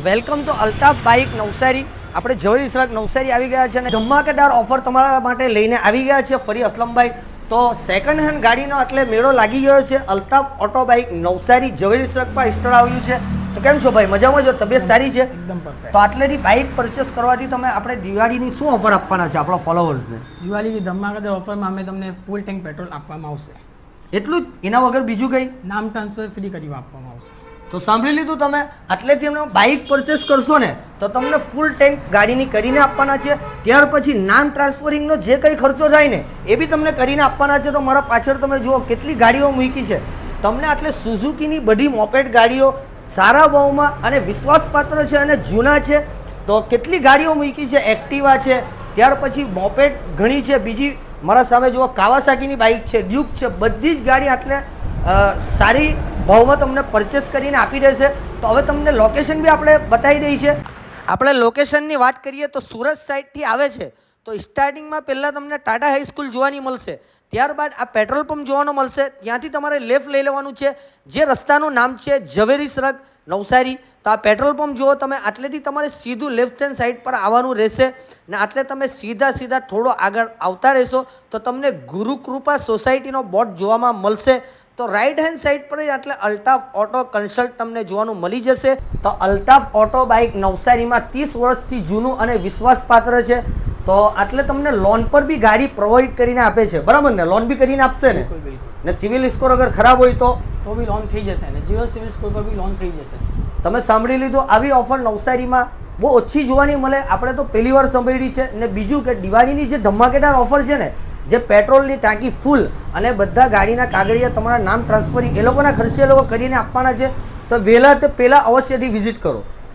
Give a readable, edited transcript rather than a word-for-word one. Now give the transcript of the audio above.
Welcome to Altaf bike Navsari. આપણે ઝવેરી સડક નવસારી આવી ગયા છે અને ધમાકેદાર ઓફર તમારા માટે લઈને આવી ગયા છે ફરી અસલમભાઈ. તો સેકન્ડ હેન્ડ ગાડીનો એટલે મેળો લાગી ગયો છે. અલ્તાફ ઓટો બાઇક નવસારી ઝવેરી સડક પર સ્ટોર આવ્યું છે. તો કેમ છો ભાઈ, મજામાં છો? તબિયત સારી છે? એકદમ પરફેક્ટ. તો આટલેથી બાઇક પરચેસ કરવાથી તમે આપણે દિવાળીની શું ઓફર આપવાના છે આપણા ફોલોવર્સને? દિવાળીની ધમાકેદાર ઓફરમાં અમે તમને ફૂલ ટેન્ક પેટ્રોલ આપવામાં આવશે. એટલું જ? એના વગર બીજું કંઈ? નામ ટ્રાન્સફર ફ્રી કરી આપવામાં આવશે. તો સાંભળી લીધું તમે. આટલેથી અમને બાઇક પરચેસ કરશો ને તો તમને ફૂલ ટેન્ક ગાડીની કરીને આપવાના છે. ત્યાર પછી નામ ટ્રાન્સફરિંગનો જે કંઈ ખર્ચો થાય ને એ બી તમને કરીને આપવાના છે. તો મારા પાછળ તમે જુઓ કેટલી ગાડીઓ મૂકી છે. તમને આટલે સુઝુકીની બધી મોપેડ ગાડીઓ સારા ભાવમાં અને વિશ્વાસપાત્ર છે અને જૂના છે. તો કેટલી ગાડીઓ મૂકી છે. એક્ટિવા છે, ત્યાર પછી મોપેડ ઘણી છે. બીજી મારા સામે જુઓ કાવાસાકીની બાઇક છે, ડ્યુક છે. બધી જ ગાડી આટલે સારી ભાવમાં તમને પરચેસ કરીને આપી દેશે. તો હવે તમને લોકેશન બી આપણે બતાવી દઈએ છીએ. આપણે લોકેશનની વાત કરીએ તો સુરત સાઈડથી આવે છે તો સ્ટાર્ટિંગમાં પહેલાં તમને ટાટા હાઈસ્કૂલ જોવાની મળશે. ત્યારબાદ આ પેટ્રોલ પંપ જોવાનો મળશે. ત્યાંથી તમારે લેફ્ટ લઈ લેવાનું છે. જે રસ્તાનું નામ છે ઝવેરી સડક નવસારી. તો આ પેટ્રોલ પંપ જુઓ તમે. આટલેથી તમારે સીધું લેફ્ટ હેન્ડ સાઈડ પર આવવાનું રહેશે ને આટલે તમે સીધા થોડો આગળ આવતા રહેશો તો તમને ગુરુકૃપા સોસાયટીનો બોર્ડ જોવામાં મળશે. તો રાઈટ હેન્ડ સાઈડ પર એટલે અલ્તાફ ઓટો કન્સલ્ટ તમને જોવાનું મળી જશે. તો અલ્તાફ ઓટો બાઇક નવસારીમાં 30 વર્ષથી જૂનું અને વિશ્વાસપાત્ર છે. તો આટલે તમને લોન પર બી ગાડી પ્રોવાઈડ કરીને આપે છે, બરાબર ને? લોન બી કરીને આપશે ને? ને સિવિલ સ્કોર અગર ખરાબ હોય તો બી લોન થઈ જશે અને 0 સિવિલ સ્કોર પર બી લોન થઈ જશે. તમે સાંભળી લીધું. આવી ઓફર નવસારીમાં બહુ ઓછી જોવાની મળે. આપણે તો પહેલી વાર સાંભળી છે. ને બીજું કે દિવાળીની જે ધમાકેદાર ઓફર છે ને, જે પેટ્રોલની ટાંકી ફૂલ અને બધા ગાડીના કાગળિયા તમારા નામ ટ્રાન્સફરિંગ એ લોકોના ખર્ચે એ લોકો કરીને આપવાના છે. તો વહેલા તે પહેલાં અવશ્યથી વિઝિટ કરો.